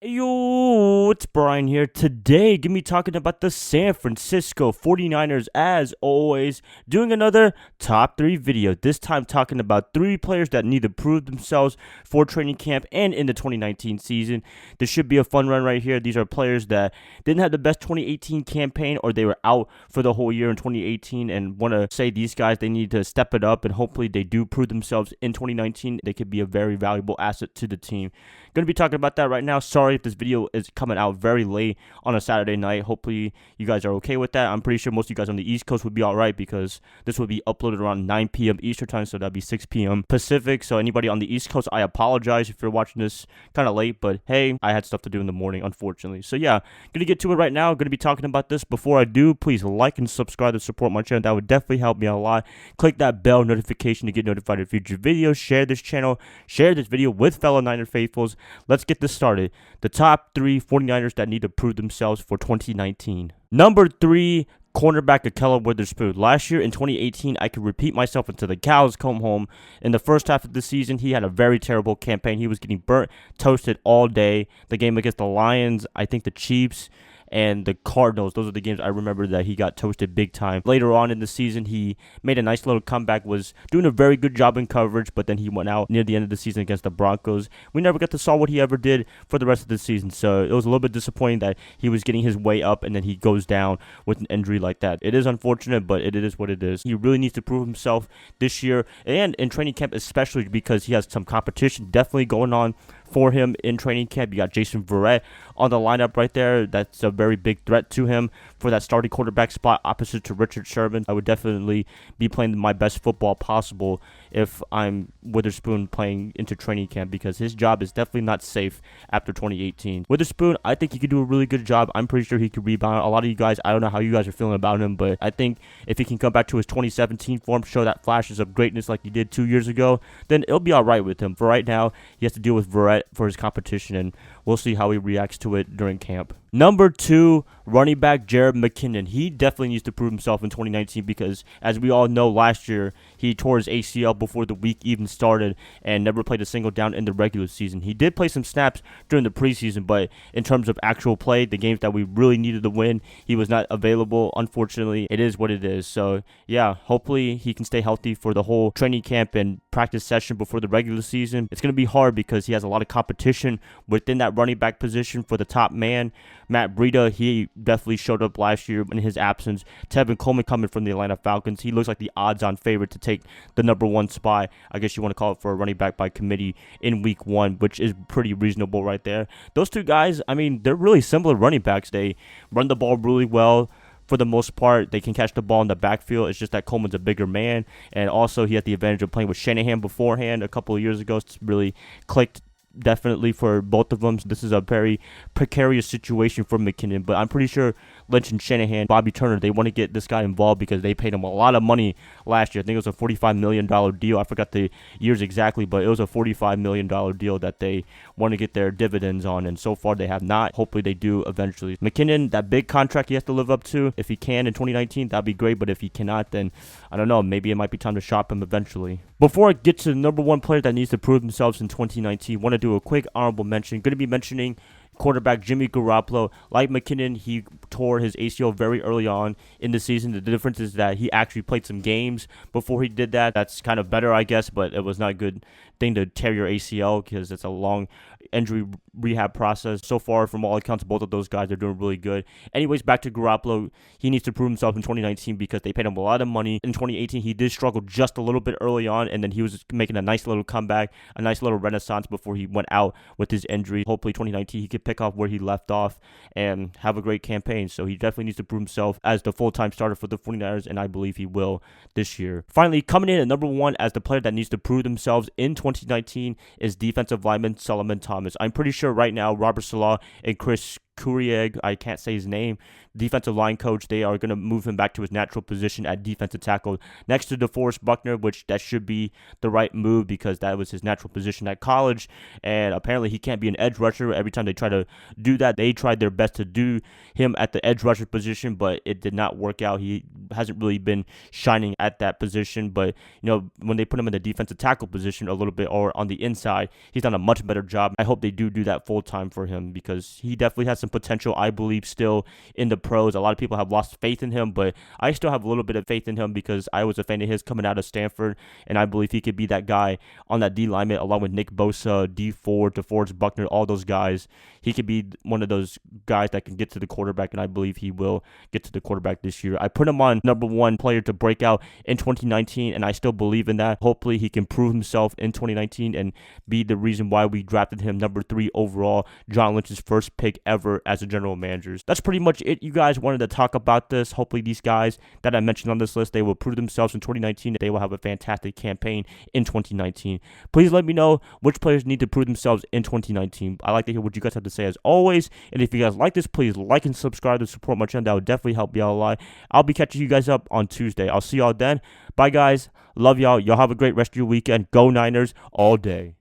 Yo, it's Brian here. Today, gonna be talking about the San Francisco 49ers, as always, doing another top 3 video. This time talking about 3 players that need to prove themselves for training camp and in the 2019 season. This should be a fun run right here. These are players that didn't have the best 2018 campaign, or they were out for the whole year in 2018, and want to say these guys, they need to step it up, and hopefully they do prove themselves in 2019. They could be a very valuable asset to the team. Gonna be talking about that right now. Sorry if this video is coming out very late on a Saturday night. Hopefully you guys are okay with that. I'm pretty sure most of you guys on the East Coast would be alright, because this would be uploaded around 9 p.m. Eastern time, so that'd be 6 p.m. Pacific. So anybody on the East Coast, I apologize if you're watching this kind of late, but hey, I had stuff to do in the morning, unfortunately. So yeah, gonna get to it right now. Gonna be talking about this. Before I do, please like and subscribe to support my channel. That would definitely help me out a lot. Click that bell notification to get notified of future videos. Share this channel, share this video with fellow Niner faithfuls. Let's get this started. The top 3 49ers that need to prove themselves for 2019. Number 3, cornerback Dontae Witherspoon. Last year in 2018, I could repeat myself until the cows come home. In the first half of the season, he had a very terrible campaign. He was getting burnt, toasted all day. The game against the Lions, I think the Chiefs, and the Cardinals, those are the games I remember that he got toasted big time. Later on in the season, he made a nice little comeback, was doing a very good job in coverage, but then he went out near the end of the season against the Broncos. We never got to saw what he ever did for the rest of the season, so it was a little bit disappointing that he was getting his way up and then he goes down with an injury like that. It is unfortunate, but it is what it is. He really needs to prove himself this year and in training camp, especially because he has some competition definitely going on for him in training camp. You got Jason Verrett on the lineup right there. That's a very big threat to him for that starting quarterback spot opposite to Richard Sherman. I would definitely be playing my best football possible if I'm Witherspoon playing into training camp, because his job is definitely not safe after 2018. Witherspoon, I think he could do a really good job. I'm pretty sure he could rebound. A lot of you guys, I don't know how you guys are feeling about him, but I think if he can come back to his 2017 form, show that flashes of greatness like he did 2 years ago, then it'll be all right with him. For right now, he has to deal with Verrett for his competition, and we'll see how he reacts to it during camp. Number 2, running back Jared McKinnon. He definitely needs to prove himself in 2019, because as we all know, last year he tore his ACL before the week even started and never played a single down in the regular season. He did play some snaps during the preseason, but in terms of actual play, the games that we really needed to win, he was not available. Unfortunately, it is what it is. So yeah, hopefully he can stay healthy for the whole training camp and practice session before the regular season. It's going to be hard because he has a lot of competition within that running back position for the top man. Matt Breida, he definitely showed up last year in his absence. Tevin Coleman coming from the Atlanta Falcons. He looks like the odds-on favorite to take the number 1 spot. I guess you want to call it, for a running back by committee in week 1, which is pretty reasonable right there. Those 2 guys, I mean, they're really similar running backs. They run the ball really well. For the most part, they can catch the ball in the backfield. It's just that Coleman's a bigger man, and also he had the advantage of playing with Shanahan beforehand a couple of years ago. It's really clicked definitely for both of them. This is a very precarious situation for McKinnon, but I'm pretty sure Lynch and Shanahan, Bobby Turner, they want to get this guy involved because they paid him a lot of money last year. I think it was a $45 million deal. I forgot the years exactly, but it was a $45 million deal that they want to get their dividends on, and so far they have not. Hopefully they do eventually. McKinnon, that big contract he has to live up to, if he can in 2019, that'd be great, but if he cannot, then I don't know, maybe it might be time to shop him eventually. Before I get to the number 1 player that needs to prove themselves in 2019, I want to do a quick honorable mention. Going to be mentioning quarterback Jimmy Garoppolo. Like McKinnon, he tore his ACL very early on in the season. The difference is that he actually played some games before he did that. That's kind of better, I guess, but it was not a good thing to tear your ACL, because it's a long injury rehab process. So far, from all accounts, both of those guys are doing really good. Anyways, back to Garoppolo. He needs to prove himself in 2019 because they paid him a lot of money. In 2018, he did struggle just a little bit early on, and then he was making a nice little comeback, a nice little renaissance before he went out with his injury. Hopefully 2019 he could pick up where he left off and have a great campaign. So he definitely needs to prove himself as the full-time starter for the 49ers, and I believe he will this year. Finally, coming in at number 1 as the player that needs to prove themselves in 2019 is defensive lineman Solomon Thomas. I'm pretty sure right now Robert Salah and Chris Kurieg, I can't say his name, defensive line coach. They are going to move him back to his natural position at defensive tackle next to DeForest Buckner, which that should be the right move because that was his natural position at college. And apparently he can't be an edge rusher. Every time they try to do that, they tried their best to do him at the edge rusher position, but it did not work out. He hasn't really been shining at that position. But, when they put him in the defensive tackle position a little bit or on the inside, he's done a much better job. I hope they do that full time for him because he definitely has some potential, I believe, still in the pros. A lot of people have lost faith in him, but I still have a little bit of faith in him because I was a fan of his coming out of Stanford, and I believe he could be that guy on that D lineman along with Nick Bosa, D Ford, DeForest Buckner, all those guys. He could be one of those guys that can get to the quarterback, and I believe he will get to the quarterback this year. I put him on number 1 player to break out in 2019, and I still believe in that. Hopefully he can prove himself in 2019 and be the reason why we drafted him number 3 overall, John Lynch's first pick ever as a general manager. That's pretty much it, you guys. Wanted to talk about this. Hopefully these guys that I mentioned on this list, they will prove themselves in 2019. They will have a fantastic campaign in 2019. Please let me know which players need to prove themselves in 2019. I like to hear what you guys have to say as always. And if you guys like this, please like and subscribe to support my channel. That would definitely help me out a lot. I'll be catching you guys up on Tuesday. I'll see y'all then. Bye, guys. Love y'all. Y'all have a great rest of your weekend. Go Niners all day.